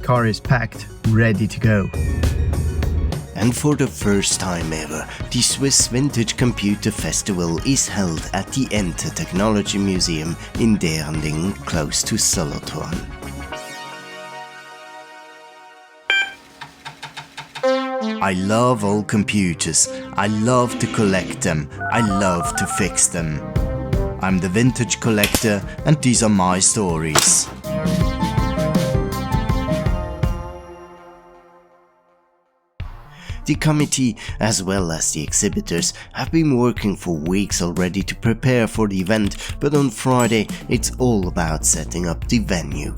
car is packed, ready to go. And for the first time ever, the Swiss Vintage Computer Festival is held at the Enter Technology Museum in Derendingen, close to Solothurn. I love old computers, I love to collect them, I love to fix them. I'm the Vintage Collector and these are my stories. The committee, as well as the exhibitors, have been working for weeks already to prepare for the event, but on Friday it's all about setting up the venue.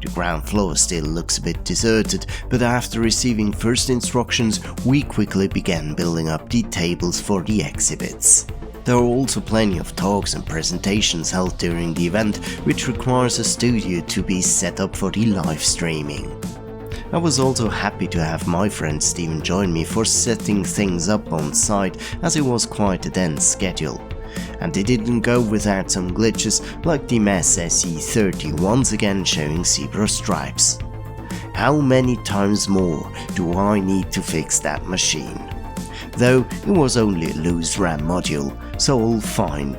The ground floor still looks a bit deserted, but after receiving first instructions, we quickly began building up the tables for the exhibits. There are also plenty of talks and presentations held during the event, which requires a studio to be set up for the live streaming. I was also happy to have my friend Steven join me for setting things up on site, as it was quite a dense schedule. And it didn't go without some glitches, like the MES SE30 once again showing zebra stripes. How many times more do I need to fix that machine? Though it was only a loose RAM module, so all fine.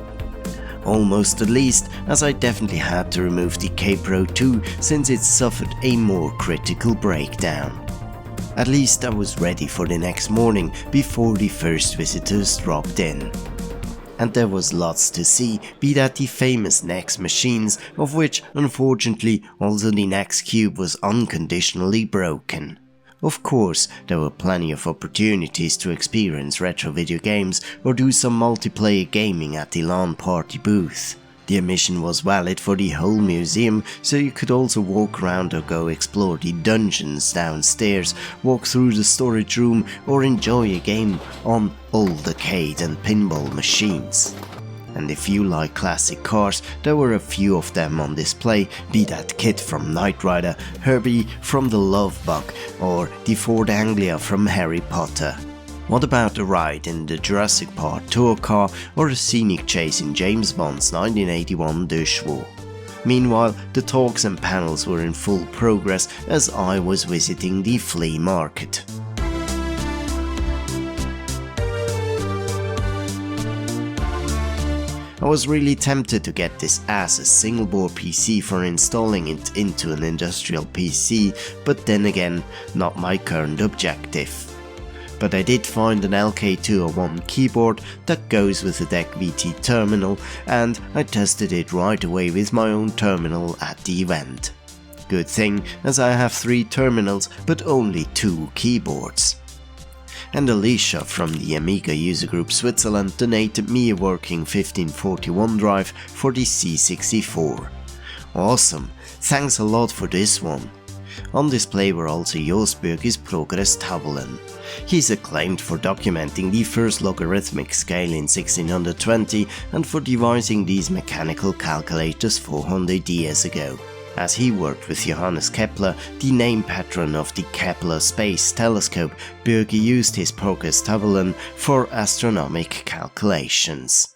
Almost at least, as I definitely had to remove the K-Pro 2 since it suffered a more critical breakdown. At least I was ready for the next morning before the first visitors dropped in. And there was lots to see, be that the famous NEX machines, of which unfortunately also the NEX Cube was unconditionally broken. Of course, there were plenty of opportunities to experience retro video games or do some multiplayer gaming at the LAN party booth. The admission was valid for the whole museum, so you could also walk around or go explore the dungeons downstairs, walk through the storage room or enjoy a game on old arcade and pinball machines. And if you like classic cars, there were a few of them on display, be that Kit from Knight Rider, Herbie from the Love Bug, or the Ford Anglia from Harry Potter. What about a ride in the Jurassic Park tour car or a scenic chase in James Bond's 1981 De Chevaux? Meanwhile, the talks and panels were in full progress as I was visiting the flea market. I was really tempted to get this as a single board PC for installing it into an industrial PC, but then again, not my current objective. But I did find an LK201 keyboard that goes with the DiLiberto terminal, and I tested it right away with my own terminal at the event. Good thing, as I have 3 terminals but only 2 keyboards. And Alisha from the Amiga User Group Switzerland donated me a working 1541 drive for the C64. Awesome, thanks a lot for this one. On display were also Josbjörg's Progress-Tabellen. He's acclaimed for documenting the first logarithmic scale in 1620 and for devising these mechanical calculators 400 years ago. As he worked with Johannes Kepler, the name patron of the Kepler Space Telescope, Bürgi used his Progress-Tabellen for astronomic calculations.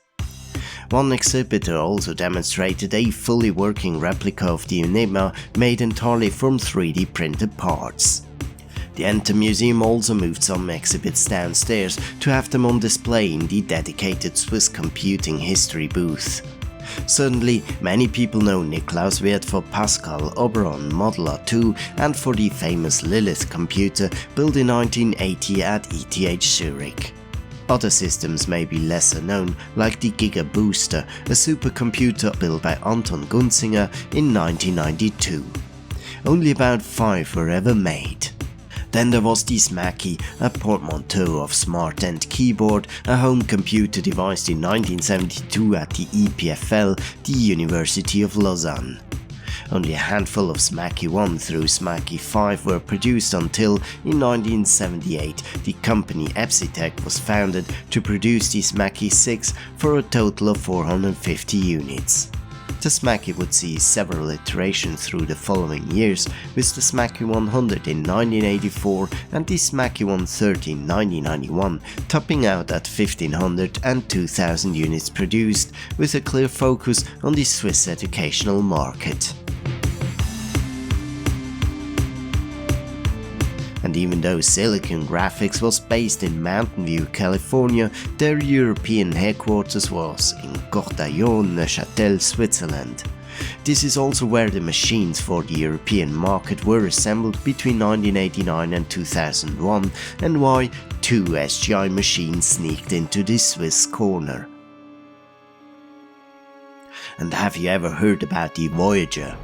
One exhibitor also demonstrated a fully working replica of the Enigma made entirely from 3D printed parts. The Enter Museum also moved some exhibits downstairs to have them on display in the dedicated Swiss Computing History booth. Certainly, many people know Niklaus Wirth for Pascal Oberon Modeler 2 and for the famous Lilith computer built in 1980 at ETH Zurich. Other systems may be lesser known, like the Giga Booster, a supercomputer built by Anton Gunzinger in 1992. Only about 5 were ever made. Then there was the Smaky, a portmanteau of Smart End Keyboard, a home computer devised in 1972 at the EPFL, the University of Lausanne. Only a handful of Smaky 1 through Smaky 5 were produced until, in 1978, the company Epsitech was founded to produce the Smaky 6 for a total of 450 units. The Smaky would see several iterations through the following years, with the Smaky 100 in 1984 and the Smaky 130 in 1991, topping out at 1500 and 2000 units produced, with a clear focus on the Swiss educational market. and even though Silicon Graphics was based in Mountain View, California, their European headquarters was in Cortaillon, Neuchâtel, Switzerland. This is also where the machines for the European market were assembled between 1989 and 2001, and why 2 SGI machines sneaked into this Swiss corner. And have you ever heard about the Voyager?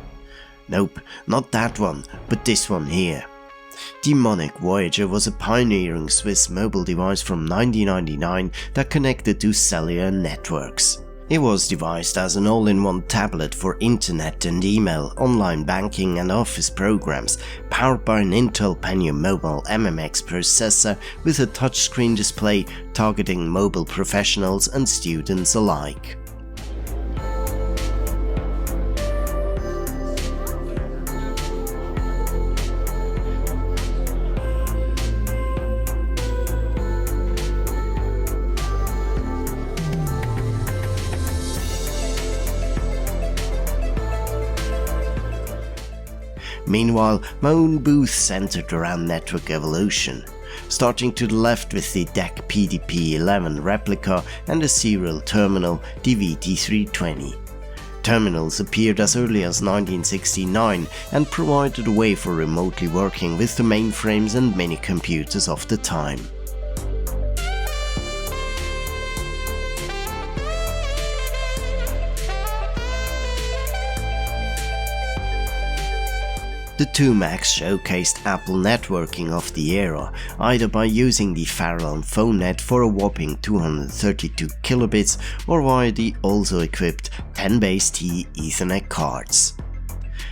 Nope, not that one, but this one here. The Monic Voyager was a pioneering Swiss mobile device from 1999 that connected to cellular networks. It was devised as an all-in-one tablet for internet and email, online banking and office programs, powered by an Intel Pentium Mobile MMX processor with a touchscreen display targeting mobile professionals and students alike. Meanwhile, my own booth centered around network evolution, starting to the left with the DEC PDP-11 replica and a serial terminal, the VT320. Terminals appeared as early as 1969 and provided a way for remotely working with the mainframes and mini-computers of the time. The two Macs showcased Apple networking of the era, either by using the Farallon phone net for a whopping 232 kilobits or via the also equipped 10BASE-T Ethernet cards.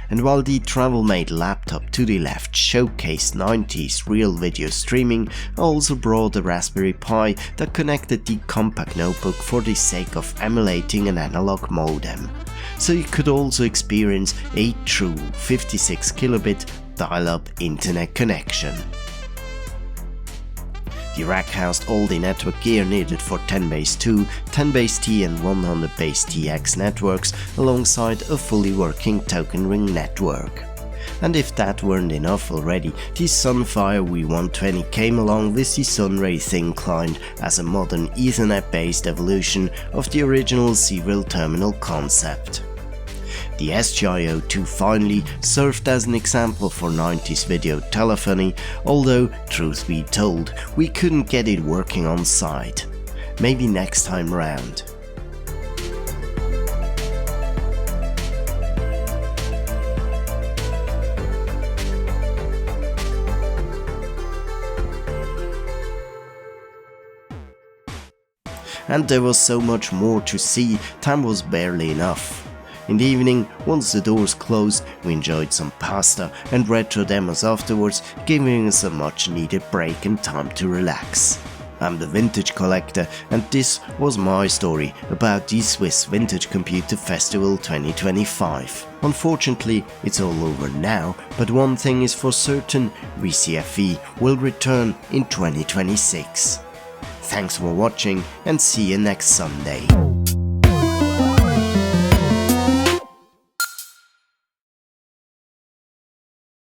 And while the travel-made laptop to the left showcased 90s real video streaming, I also brought a Raspberry Pi that connected the compact notebook for the sake of emulating an analog modem. So you could also experience a true 56 kilobit dial-up internet connection. The rack housed all the network gear needed for 10BASE-2, 10BASE-T and 100BASE-TX networks alongside a fully working token ring network. And if that weren't enough already, the Sunfire V120 came along with the Sunray Thin Client as a modern Ethernet-based evolution of the original serial terminal concept. The SGI-02 finally served as an example for 90s video telephony, although, truth be told, we couldn't get it working on site. Maybe next time round. And there was so much more to see, time was barely enough. In the evening, once the doors closed, we enjoyed some pasta and retro demos afterwards, giving us a much needed break and time to relax. I'm the Vintage Collector, and this was my story about the Swiss Vintage Computer Festival 2025. Unfortunately, it's all over now, but one thing is for certain, VCFE will return in 2026. Thanks for watching and see you next Sunday.